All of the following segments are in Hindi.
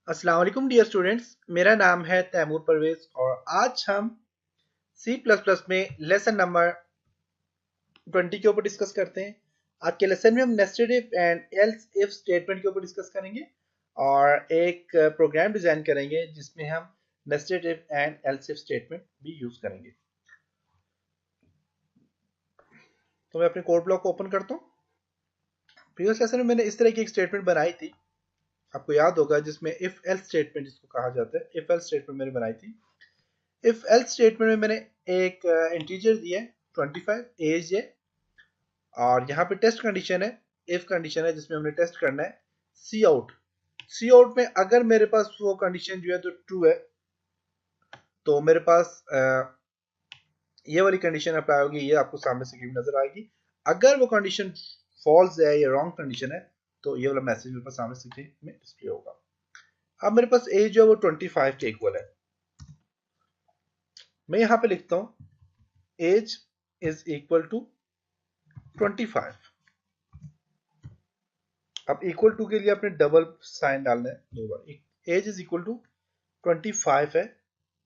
अस्सलाम वालेकुम डियर स्टूडेंट्स, मेरा नाम है तैमूर परवेज और आज हम C++ में लेसन नंबर 20 के ऊपर डिस्कस करते हैं। आज के लेसन में हम nested if and else if statement के ऊपर डिस्कस करेंगे और एक प्रोग्राम डिजाइन करेंगे जिसमें हम nested if and else if statement भी यूज करेंगे। तो मैं अपने कोड ब्लॉक को ओपन करता हूँ। प्रीवियस लेसन में मैंने इस तरह की एक स्टेटमेंट बनाई थी, आपको याद होगा, जिसमें इफ एल्स स्टेटमेंट जिसको कहा जाता है, इफ एल्स स्टेटमेंट मैंने बनाई थी। इफ एल्स स्टेटमेंट में मैंने एक इंटीजर दिया है 25, एज है, और यहाँ पे टेस्ट कंडीशन है, इफ कंडीशन है जिसमें हमने टेस्ट करना है सी आउट। सी आउट में अगर मेरे पास वो कंडीशन जो है तो ट्रू है तो मेरे पास ये वाली कंडीशन अप्लाई होगी, ये आपको सामने से नजर आएगी। अगर वो कंडीशन फॉल्स है या रॉन्ग कंडीशन है तो ये वाला मैसेज मेरे पास सामने से में डिस्प्ले होगा। अब मेरे पास एज जो है वो 25 के इक्वल है। मैं यहाँ पे लिखता हूँ एज इज इक्वल टू 25। अब इक्वल टू के लिए आपने डबल साइन डालना है दो बार। एज इज इक्वल टू 25 है।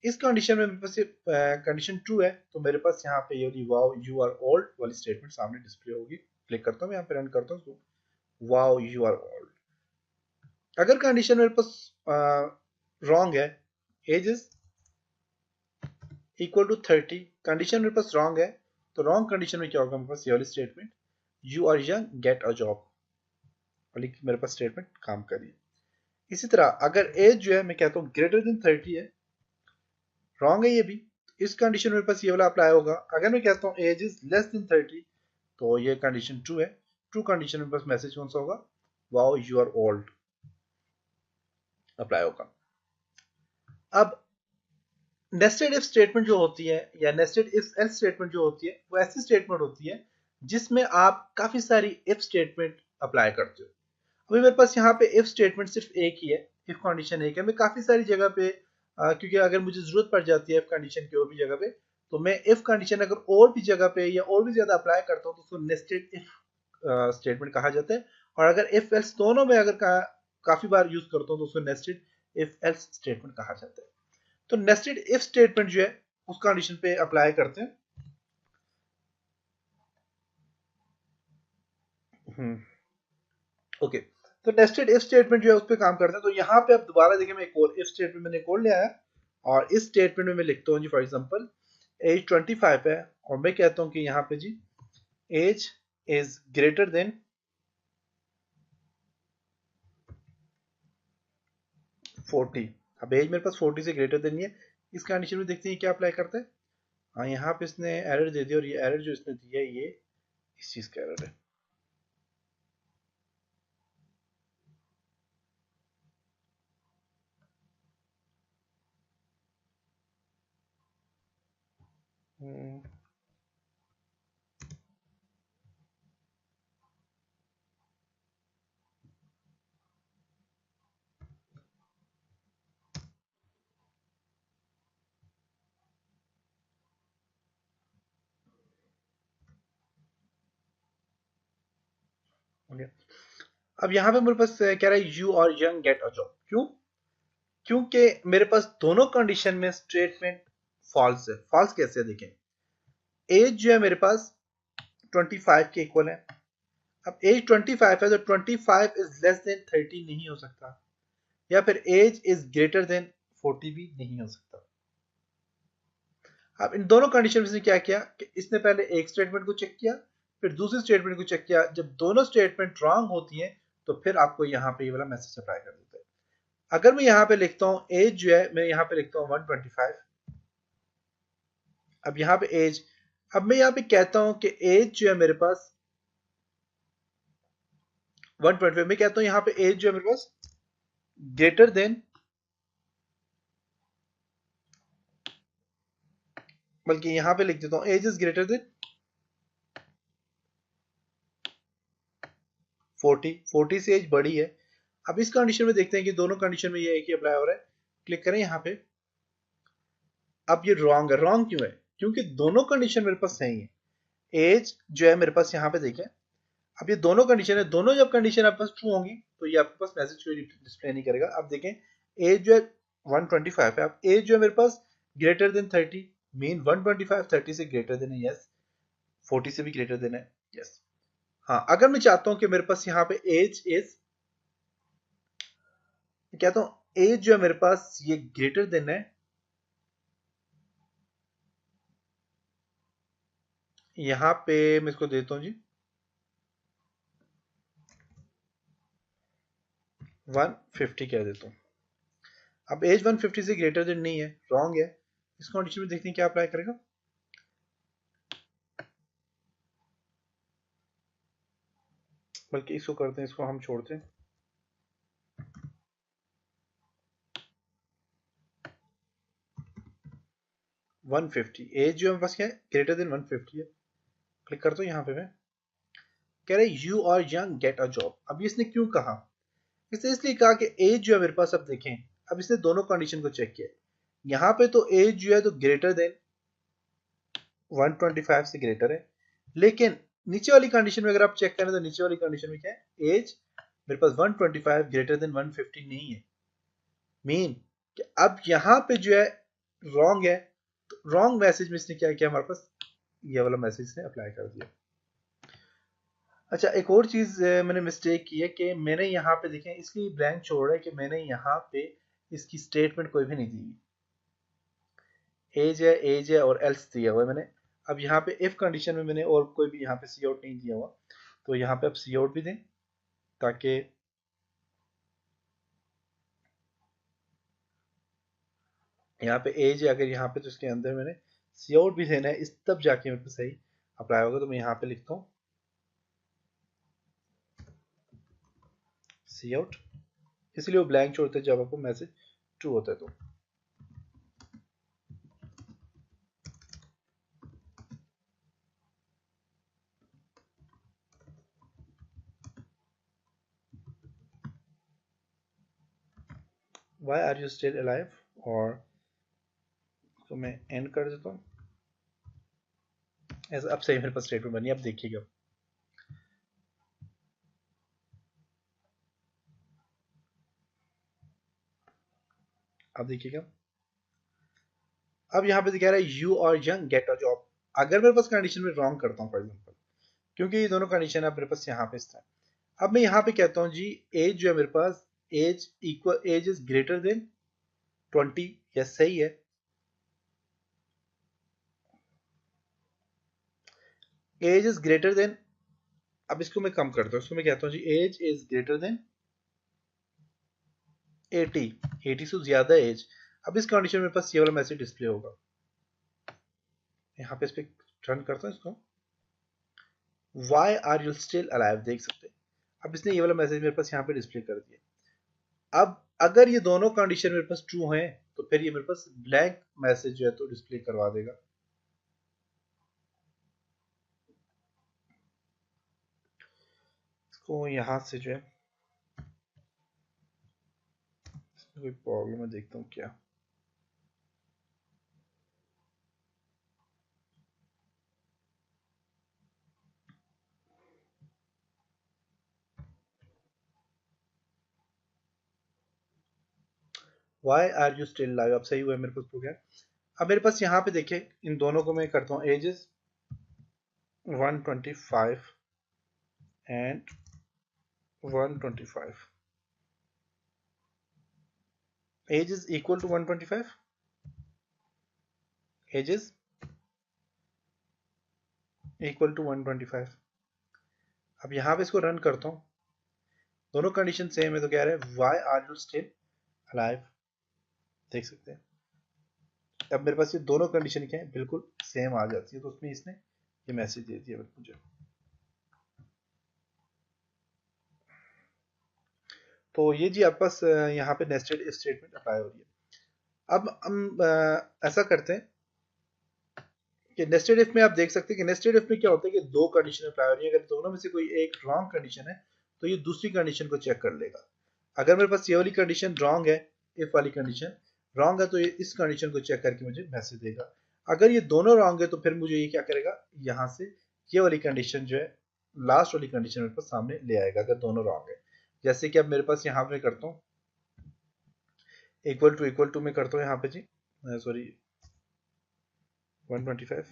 इस कंडीशन में मेरे पास कंडीशन ट्रू है तो मेरे पास यहाँ पे ये वाओ यू आर ओल्ड वाली स्टेटमेंट सामने डिस्प्ले होगी। क्लिक करता हूँ, यहाँ पे रन करता हूँ, तो वाओ यू आर ओल्ड। अगर कंडीशन मेरे पास रॉन्ग है, age is equal to 30, condition मेरे पास रॉन्ग है, तो रॉन्ग कंडीशन में क्या होगा, मेरे पास ये वाली statement you are young get a job वाली मेरे पास स्टेटमेंट काम करिए। इसी तरह अगर एज जो है मैं कहता हूँ ग्रेटर देन 30 है, रॉन्ग है ये भी, इस कंडीशन में मेरे पास ये वाला अप्लाई होगा। अगर मैं कहता हूँ एज इज लेस देन 30 तो ये कंडीशन ट्रू है। ट्रू कंडीशन में बस मैसेज कौन सा होगा, wow you are old apply होगा। अब नेस्टेड इफ स्टेटमेंट जो होती है या नेस्टेड इफ एल्स स्टेटमेंट जो होती है वो ऐसी स्टेटमेंट होती है जिसमें आप काफी सारी इफ स्टेटमेंट अप्लाई करते हो। अभी मेरे पास यहाँ पे इफ स्टेटमेंट सिर्फ एक ही है, इफ कंडीशन एक है। मैं काफी सारी जगह पे क्योंकि अगर मुझे जरूरत पड़ जाती है इफ कंडीशन की और भी जगह पे, तो मैं इफ कंडीशन अगर और भी जगह पे या और भी ज्यादा अप्लाई करता हूँ तो उसको नेस्टेड इफ स्टेटमेंट कहा जाता है। और अगर इफ एल्स दोनों में अगर काफी बार यूज करता हूँ तो उसको नेस्टेड इफ एल्स स्टेटमेंट कहा जाता है। तो नेस्टेड इफ स्टेटमेंट जो है उस कंडीशन पे अप्लाई करते हैं। ओके, तो नेस्टेड इफ स्टेटमेंट जो है उस पर काम करते हैं। तो यहाँ पे अब दोबारा देखिए, मैं एक और इफ स्टेटमेंट मैंने कोड ले आया और इस स्टेटमेंट में मैं लिखता हूँ जी, फॉर एग्जांपल एज 25 है और मैं कहता हूँ कि यहाँ पे जी एज इज ग्रेटर देन 40। अब एज मेरे पास 40 से ग्रेटर देन है। इस कंडीशन में देखते हैं क्या अप्लाई करता है। हाँ, यहाँ पे इसने एरर दे दिया और ये एरर जो इसने दिया है ये इस चीज का एरर है। हम्म, अब यहाँ पे मेरे पास कह रहा है यू और यंग गेट अ जॉब। क्यों? क्योंकि मेरे पास दोनों कंडीशन में स्टेटमेंट फॉल्स है। फॉल्स कैसे है देखें, एज जो है मेरे पास 25 के इक्वल है। अब एज 25 है तो 25 इज लेस देन 30 नहीं हो सकता, या फिर एज इज ग्रेटर देन 40 भी नहीं हो सकता। अब इन दोनों कंडीशन में क्या किया कि इसने पहले एक स्टेटमेंट को चेक किया, फिर दूसरी स्टेटमेंट को चेक किया। जब दोनों स्टेटमेंट रॉन्ग होती हैं तो फिर आपको यहाँ पे ये वाला मैसेज अप्लाई कर देता है। अगर मैं यहाँ पे लिखता हूँ एज जो है, मैं यहाँ पे लिखता हूँ 125। अब यहाँ पे एज, अब मैं यहाँ पे कहता हूँ कि एज जो है मेरे पास 125, मैं कहता हूँ यहाँ पे एज जो है मेरे पास ग्रेटर देन, बल्कि यहाँ पे लिख देता हूँ एज इज ग्रेटर देन 40। 40 से एज बड़ी है। अब इस कंडीशन में देखते हैं कि दोनों कंडीशन में ये एक ही अप्लाई हो रहा है। क्लिक करें यहाँ पे। अब ये रॉन्ग है। रॉन्ग क्यों है? क्योंकि दोनों कंडीशन मेरे पास सही है। एज जो है मेरे पास यहाँ पे देखें, अब ये दोनों कंडीशन है, दोनों जब कंडीशन आपके पास ट्रू होंगी तो ये आपके पास मैसेज डिस्प्ले नहीं करेगा। अब देखें एज जो है 125 है। अब एज जो है मेरे पास ग्रेटर देन 30, मीन 125 30 से ग्रेटर देन है, यस। 40 से भी ग्रेटर देन है, यस। हाँ, अगर मैं चाहता हूं कि मेरे पास यहाँ पे एज इज, कहता हूं एज जो है मेरे पास ये ग्रेटर देन है, यहां पे मैं इसको देता हूं जी 150 कह देता हूं। अब एज 150 से ग्रेटर देन नहीं है, रॉन्ग है। इस कंडीशन में देखते हैं क्या अप्लाई करेगा। बल्कि इसको करते हैं, इसको हम छोड़ते हैं। 150 एज जो है पास क्या है, ग्रेटर देन 150 है। क्लिक करता हूँ यहाँ पे। मैं कह रहे you are young get a job. अब इसने क्यों कहा, इसने इसलिए कहा कि एज जो है मेरे पास, अब देखें, अब इसने दोनों कंडीशन को चेक किया। यहाँ पे तो एज जो है तो ग्रेटर देन 125 से ग्रेटर है, लेकिन नीचे वाली कंडीशन में अगर आप चेक करें तो नीचे वाली कंडीशन में क्या है, एज मेरे पास 125 ग्रेटर देन 150 नहीं है। मीन कि अब यहाँ पे जो है रॉन्ग है, तो रॉन्ग मैसेज में इसने क्या किया, हमारे पास ये वाला मैसेज ने अप्लाई कर दिया। अच्छा, एक और चीज मैंने मिस्टेक की है कि मैंने यहाँ पे देखें इसकी ब्लैंक छोड़ है कि मैंने यहाँ पे इसकी स्टेटमेंट कोई भी नहीं दी। एज है और एल्स दिया हुआ है मैंने। अब यहाँ पे इफ कंडीशन में मैंने और कोई भी यहाँ पे सी आउट नहीं दिया हुआ, तो यहाँ पे आप सी आउट भी दें, ताकि यहाँ पे एज है, अगर यहाँ पे तो इसके अंदर मैंने सी आउट भी देना है, इस तब जाके मेरे को सही अप्लाई होगा। तो मैं यहाँ पे लिखता हूँ सी आउट, इसलिए वो ब्लैंक छोड़ते हैं जब आपको मैसेज ट्रू होता है। तो why are you still alive, और तो मैं एंड कर देता हूँ। ऐसा अब सही मेरे पास स्टेटमेंट बनी, अब देखिएगा। अब देखिएगा, अब यहाँ पे कह रहा है you are young get a job. अगर मेरे पास कंडीशन में रॉन्ग करता हूँ फॉर एग्जाम्पल, क्योंकि ये दोनों कंडीशन है मेरे पास यहाँ पे इस टाइम। अब मैं यहाँ पे कहता हूँ जी एज जो है मेरे पास, age equal, age is greater than 20, yes सही है। एज इज ग्रेटर देन, अब इसको मैं कम करता हूँ, इसको मैं कहता हूँ जी एज इज ग्रेटर देन 80, 80 से ज्यादा एज। अब इस कंडीशन में मेरे पास ये वाला मैसेज डिस्प्ले होगा। यहाँ पे इस पे रन करता हूँ इसको, why are you still alive, देख सकते हैं। अब इसने ये वाला मैसेज मेरे पास यहाँ पे डिस्प्ले कर दिया। अब अगर ये दोनों कंडीशन मेरे पास ट्रू हैं, तो फिर ये मेरे पास ब्लैंक मैसेज जो है तो डिस्प्ले करवा देगा। इसको यहाँ से जो है, कोई प्रॉब्लम है, देखता हूँ क्या। Why are you still live, अब सही हुआ है, मेरे पास हो गया। अब मेरे पास यहाँ पे देखे, इन दोनों को मैं करता हूँ ages 125 and 125, age is equal to 125, age is equal to 125। अब यहाँ पे इसको रन करता हूँ, दोनों कंडीशन सेम है, तो कह रहे हैं why are you still alive, देख सकते हैं। अब मेरे पास ये दोनों कंडीशन क्या है, बिल्कुल सेम आ जाती है, तो उसमें इसने ये मैसेज दे दिया मुझे। तो ये जी आपके पास यहाँ पे नेस्टेड स्टेटमेंट अप्लाई हो रही है। अब हम ऐसा करते हैं कि नेस्टेड इफ में आप देख सकते हैं कि नेस्टेड इफ में क्या होता है कि दो कंडीशन अप्लाई हो रही है। अगर दोनों में से कोई एक रॉन्ग कंडीशन है, तो ये दूसरी कंडीशन को चेक कर लेगा। अगर मेरे पास ये वाली कंडीशन रॉन्ग है, इफ वाली कंडीशन रॉन्ग है, तो ये इस कंडीशन को चेक करके मुझे मैसेज देगा। अगर ये दोनों रॉन्ग है, तो फिर मुझे ये क्या करेगा, यहाँ से ये वाली कंडीशन जो है, लास्ट वाली कंडीशन मेरे पास सामने ले आएगा, अगर दोनों रॉन्ग है। जैसे कि अब मेरे पास यहाँ पे करता हूँ इक्वल टू में करता हूँ यहाँ पे जी, सॉरी 125,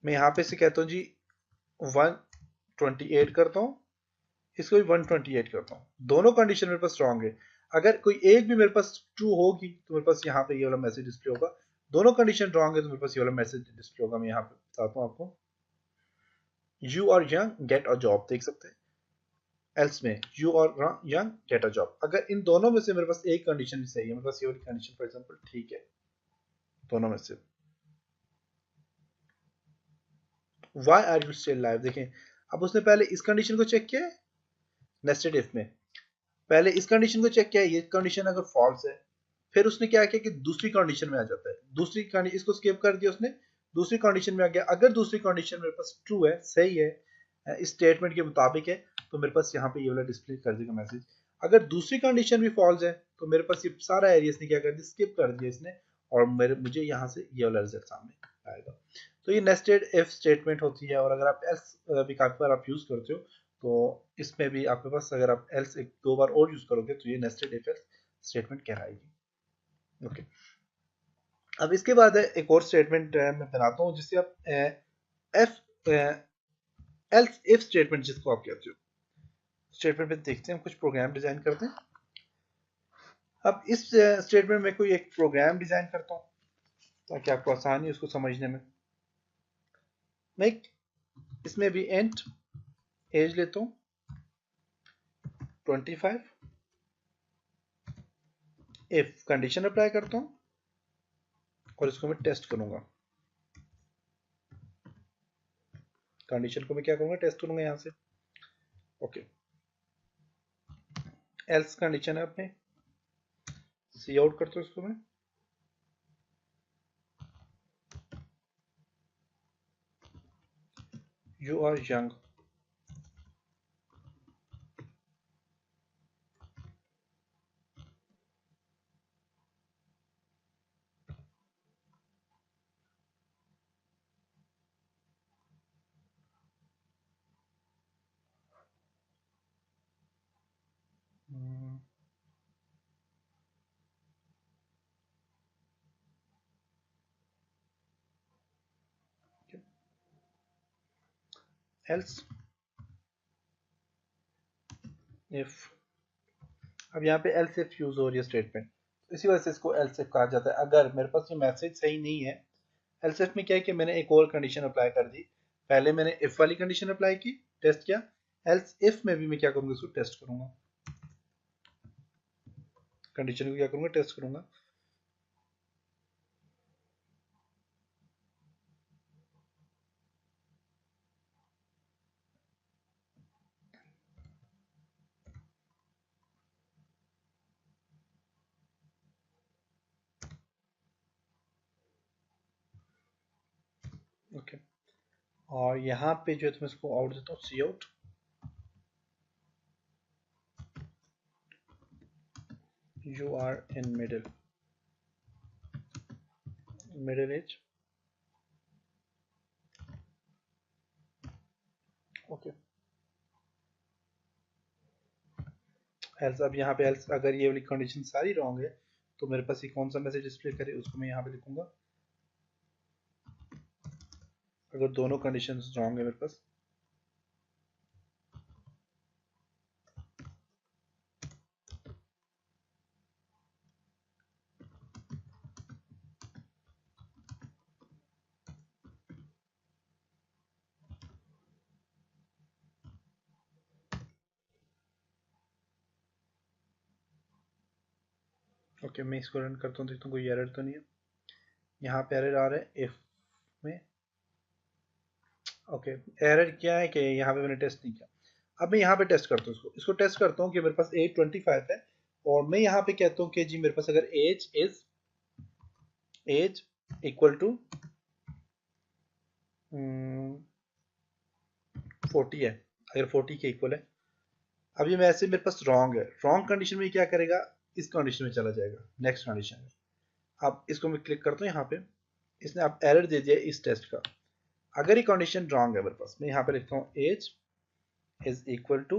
मैं यहाँ पे से कहता हूँ जी 128 करता हूँ, इसको भी 128 करता हूँ। दोनों कंडीशन मेरे पास रॉन्ग है। अगर कोई एक भी मेरे पास ट्रू होगी तो मेरे पास यहाँ पे ये वाला मैसेज डिस्प्ले होगा। दोनों कंडीशन रॉन्ग है तो मेरे पास ये वाला मैसेज डिस्प्ले होगा। मैं यहाँ पे बताता हूँ आपको, you are young get a job, देख सकते हैं। एल्स में you are young get a job, अगर इन दोनों में से मेरे पास एक कंडीशन भी सही है, मेरे पास ये वाली कंडीशन फॉर एग्जांपल ठीक है दोनों में से, why are you still live, देखें अब उसने पहले इस कंडीशन को चेक किया है नेस्टेड इफ में, पहले इस कंडीशन को चेक किया है, ये कंडीशन अगर फॉल्स है फिर उसने क्या किया कि दूसरी कंडीशन में आ जाता है, दूसरी कंडीशन इसको स्किप कर दिया उसने, दूसरी कंडीशन में आ गया। अगर दूसरी कंडीशन मेरे पास ट्रू है, सही है, इस स्टेटमेंट के मुताबिक है, तो मेरे पास यहाँ पे ये वाला डिस्प्ले कर देगा मैसेज। अगर दूसरी कंडीशन भी फॉल्स है तो मेरे पास ये सारा एरिया इसने क्या कर दिया, स्किप कर दिया इसने, और मुझे यहाँ से ये वाला रिजल्ट सामने आएगा। तो ये नेस्टेड इफ स्टेटमेंट होती है, और अगर आप एल्स भी काफी बार आप यूज करते हो तो इसमें भी आपके पास अगर आप एल्स एक दो बार और यूज करोगे तो ये नेस्टेड इफ एल्स स्टेटमेंट कहलाएगी। ओके, अब इसके बाद है एक और स्टेटमेंट मैं बनाता हूँ जिससे आप एफ एल्स इफ स्टेटमेंट जिसको आप कहते हो, स्टेटमेंट में देखते हैं, हम कुछ प्रोग्राम डिजाइन करते हैं। अब इस स्टेटमेंट में कोई एक प्रोग्राम डिजाइन करता हूँ ताकि आपको आसानी है उसको समझने में। मैं इसमें भी एंट एज लेता हूँ 25, इफ कंडीशन अप्लाई करता हूँ और इसको मैं टेस्ट करूंगा, कंडीशन को मैं क्या करूंगा, टेस्ट करूंगा यहाँ से। ओके, एल्स कंडीशन है अपने, सी आउट करता हूँ इसको मैं, you are young, else if, अब यहाँ पे एल्स इफ यूज हो रही है स्टेटमेंट, इसी वजह से इसको एल्स इफ कहा जाता है। अगर मेरे पास ये मैसेज सही नहीं है, एल्स इफ में क्या है कि मैंने एक और कंडीशन अप्लाई कर दी, पहले मैंने इफ वाली कंडीशन अप्लाई की, टेस्ट किया, एल्स इफ में भी मैं क्या करूंगा, इसको टेस्ट करूंगा, कंडीशन को क्या करूंगा, टेस्ट करूंगा। ओके, और यहाँ पे जो है तो मैं इसको आउट देता हूँ, cout, you are in middle age. Okay, else, अब यहाँ पे एल्स अगर ये वाली कंडीशन सारी रॉन्ग है तो मेरे पास ये कौन सा मैसेज डिस्प्ले करे, उसको मैं यहाँ पे लिखूंगा, अगर दोनों कंडीशन रॉन्ग है मेरे पास। ओके, मैं इसको रन करता हूँ, देखता हूँ कोई एरर तो नहीं है। यहाँ पे एरर आ रहा है इफ में। ओके, एरर क्या है कि यहाँ पे मैंने टेस्ट नहीं किया। अब मैं यहाँ पे टेस्ट करता हूँ, इसको टेस्ट करता हूँ कि मेरे पास एज 25 है, और मैं यहाँ पे कहता हूँ कि जी मेरे पास अगर एज इक्वल टू 40 है, अगर 40 के इक्वल है। अब ये वैसे मेरे पास रॉन्ग है, रॉन्ग कंडीशन में क्या करेगा, इस कंडीशन में चला जाएगा, नेक्स्ट कंडीशन में। अब इसको मैं क्लिक करता हूँ यहाँ पे, इसने अब एरर दे दिया इस टेस्ट का। अगर ये कंडीशन रॉन्ग है मेरे पास, मैं यहाँ पे लिखता हूँ एज इज इक्वल टू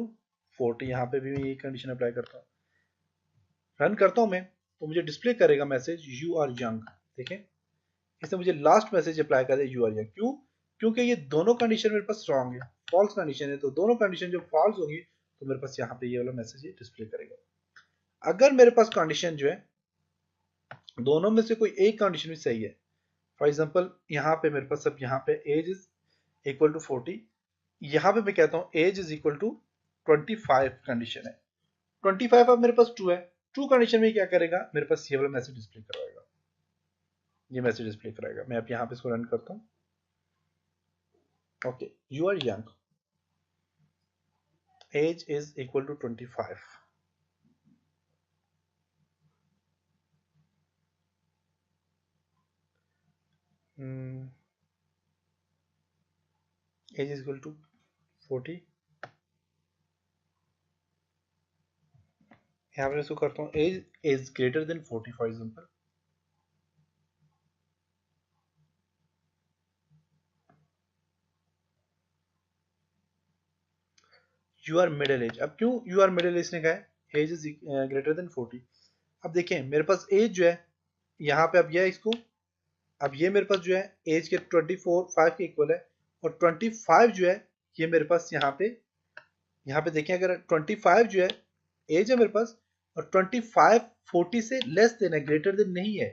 40, यहाँ पे भी मैं ये कंडीशन अप्लाई करता हूँ, रन करता हूं मैं तो मुझे डिस्प्ले करेगा मैसेज यू आर यंग। देखें इसने मुझे लास्ट मैसेज अप्लाई कर दिया यू आर यंग। क्यों? क्योंकि ये दोनों कंडीशन मेरे पास रॉन्ग है, फॉल्स कंडीशन है, तो दोनों कंडीशन जब फॉल्स होगी तो मेरे पास यहाँ पे ये वाला मैसेज डिस्प्ले करेगा। अगर मेरे पास कंडीशन जो है दोनों में से कोई एक कंडीशन भी सही है, फॉर एग्जांपल यहाँ पे मेरे पास अब यहाँ पे एज इज इक्वल टू 40, यहाँ पे मैं कहता हूँ age is equal to 25 condition है, 25 अब मेरे पास ट्रू है, ट्रू कंडीशन में क्या करेगा मेरे पास ये वाला मैसेज डिस्प्ले करवाएगा, ये मैसेज डिस्प्ले कराएगा। मैं अब यहाँ पे इसको रन करता हूँ। Okay you are young, age is equal to 25। Age is equal to 40, यहाँ पे इसको करता हूँ age is greater than 40 for example. You are middle age, अब क्यों यू आर मिडिल एज ने कहा है, एज इज ग्रेटर देन 40। अब देखें मेरे पास एज जो है यहाँ पे अब यह इसको, अब ये मेरे पास जो है एज के 5 के इक्वल है, और 25 जो है ये मेरे पास यहाँ पे देखें अगर 25 जो है एज है मेरे पास, और 25 40 से लेस देन है, ग्रेटर देन नहीं है।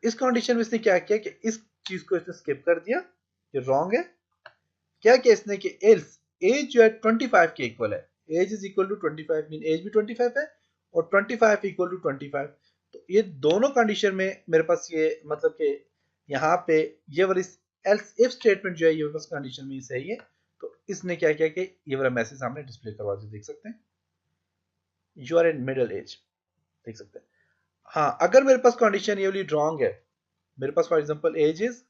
इस कंडीशन में इसने क्या किया कि इस चीज को इसने स्किप कर दिया, ये रॉन्ग है। क्या किया इसने कि एल्स एज जो है 25 के इक्वल है, age is equal to 25 mean age भी 25 है और 25 इक्वल टू 25, तो ये दोनों कंडीशन में मेरे पास ये मतलब कि यहाँ पे ये वाली एल्स इफ स्टेटमेंट जो है ये बस कंडीशन में सही है, तो इसने क्या किया कि ये वाला मैसेज सामने डिस्प्ले करवा दिया। देख सकते हैं you are in middle age, देख सकते हैं। हाँ अगर मेरे पास कंडीशन ये वाली रॉन्ग है, मेरे पास फॉर एग्जांपल एज इज,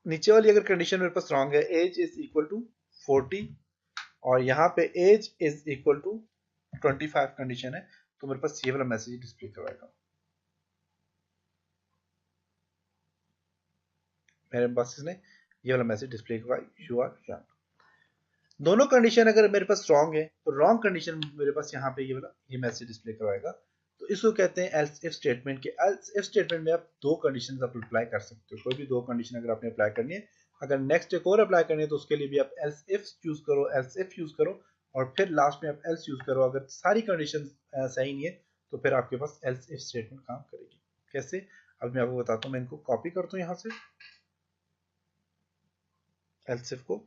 नीचे वाली अगर कंडीशन मेरे पास रॉन्ग है, एज इज इक्वल टू 40 और यहाँ पे age is equal to 25 condition है, तो मेरे पास ये वाला मैसेज डिस्प्ले करवाएगा। मेरे पास इसने ये वाला मैसेज डिस्प्ले करवाया यू आर यंग। दोनों कंडीशन अगर मेरे पास रॉन्ग है तो रॉन्ग कंडीशन मेरे पास यहाँ पे ये वाला ये मैसेज डिस्प्ले करवाएगा। तो इसको कहते हैं एल्स इफ स्टेटमेंट के। एल्स इफ स्टेटमेंट में आप दो कंडीशंस आप अप्लाई कर सकते हो, कोई भी दो कंडीशन अगर आपने अप्लाई करनी है, अगर नेक्स्ट एक और अप्लाई करनी है तो उसके लिए भी आप एल्स इफ यूज करो, एल्स इफ यूज करो, और फिर लास्ट में आप एल्स यूज करो। अगर सारी कंडीशन सही नहीं है तो फिर आपके पास एल्स इफ स्टेटमेंट काम करेगी। कैसे, अब मैं आपको बताता हूँ। मैं इनको कॉपी करता हूँ यहाँ से एल्स इफ को,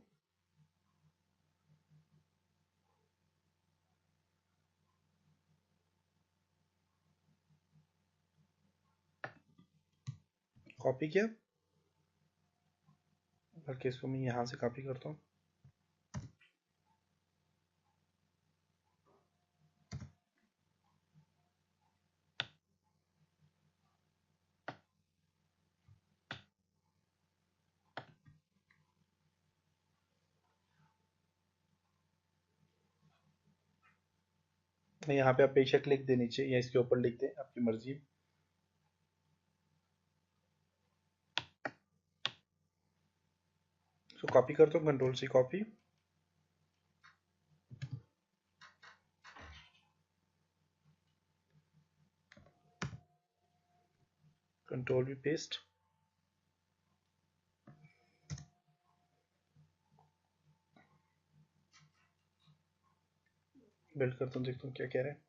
कॉपी किया, बल्कि इसको मैं यहाँ से कॉपी करता हूँ। यहाँ पे आप बेशक लिख दे नीचे या इसके ऊपर लिख दें, आपकी मर्जी। तो कॉपी करता हूँ, कंट्रोल सी कॉपी, कंट्रोल भी पेस्ट, बिल्ड करता हूँ, देखता हूँ क्या कह रहे हैं।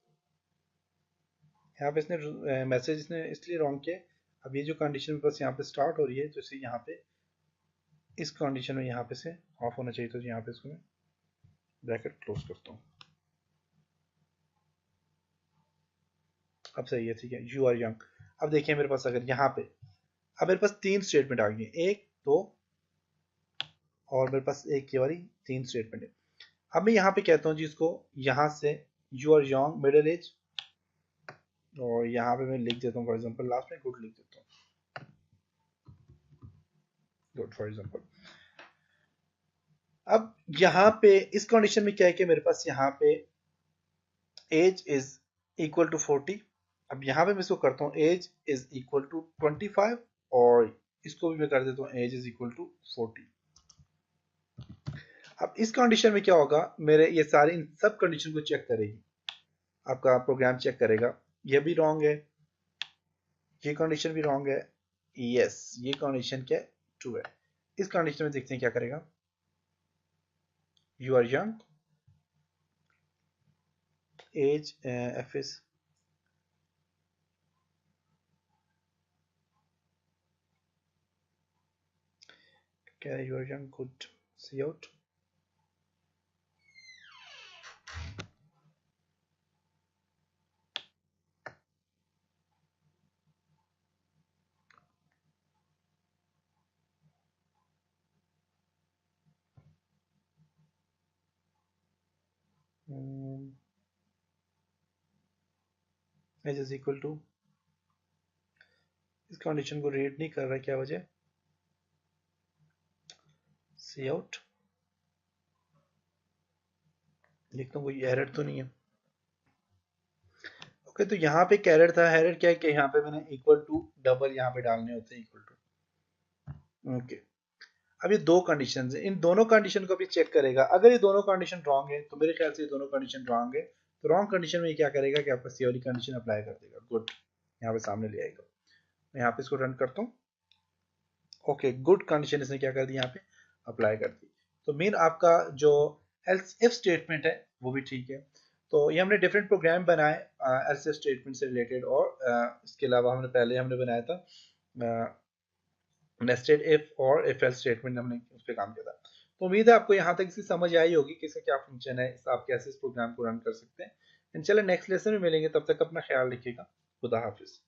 यहाँ पे इसने मैसेज इसने इसलिए रॉन्ग किया। अब ये जो कंडीशन बस यहाँ पे स्टार्ट हो रही है, तो इसे यहाँ पे इस कंडीशन में यहाँ पे से ऑफ होना चाहिए, तो यहाँ पे इसको मैं ब्रैकेट क्लोज करता हूँ। अब सही है, ठीक है, यू आर यंग। अब देखिए मेरे पास अगर यहाँ पे अब मेरे पास तीन स्टेटमेंट आ गई, एक दो और मेरे पास एक ये वाली तीन स्टेटमेंट है। अब मैं यहाँ पे कहता हूँ जी इसको, यहाँ से you are young middle age, और यहाँ पे मैं लिख देता हूँ फॉर एग्जांपल लास्ट में गुड लिख देता हूँ, गुड फॉर एग्जांपल। अब यहाँ पे इस कंडीशन में क्या है कि मेरे पास यहाँ पे एज इज इक्वल टू 40। अब यहाँ पे मैं इसको करता हूँ एज इज इक्वल टू 25 और इसको भी मैं कर देता हूँ एज इज इक्वल टू 40। अब इस कंडीशन में क्या होगा, मेरे ये सारे इन सब कंडीशन को चेक करेगी, आपका प्रोग्राम चेक करेगा, ये भी रॉन्ग है, ये कंडीशन भी रॉन्ग है, यस ये कंडीशन क्या ट्रू है। इस कंडीशन में देखते हैं क्या करेगा, you are young, age F is क्या, you are young good see out, age is equal to, इस कंडीशन को रीड नहीं कर रहा है, क्या वजह, सी आउट, देखता हूँ कोई एरर तो नहीं है। ओके तो यहाँ पे एरर था, एरर क्या है कि यहाँ पे मैंने इक्वल टू डबल यहाँ पे डालने होते हैं इक्वल टू। ओके अब ये दो कंडीशन है, इन दोनों कंडीशन को भी चेक करेगा, अगर ये दोनों कंडीशन रॉन्ग है तो मेरे ख्याल से ये दोनों कंडीशन रॉन्ग है, तो रॉन्ग कंडीशन में ये क्या करेगा कि आपका सी वाली कंडीशन अप्लाई कर देगा, गुड यहाँ पे सामने ले आएगा। मैं यहाँ पे इसको रन करता हूँ, ओके गुड कंडीशन इसने क्या कर दी, यहाँ पे अप्लाई कर दी। तो मेन आपका जो एल्स इफ स्टेटमेंट है वो भी ठीक है। तो ये हमने डिफरेंट प्रोग्राम बनाए एल्स इफ स्टेटमेंट से रिलेटेड, और इसके अलावा हमने बनाया था नेस्टेड इफ और इफ एल्स स्टेटमेंट, हमने उस पर काम किया था। तो उम्मीद है आपको यहाँ तक इसकी समझ आई होगी कि इसका क्या फंक्शन है, आप कैसे इस प्रोग्राम को रन कर सकते हैं। चलिए नेक्स्ट लेसन में मिलेंगे, तब तक अपना ख्याल रखिएगा, खुदा हाफिज।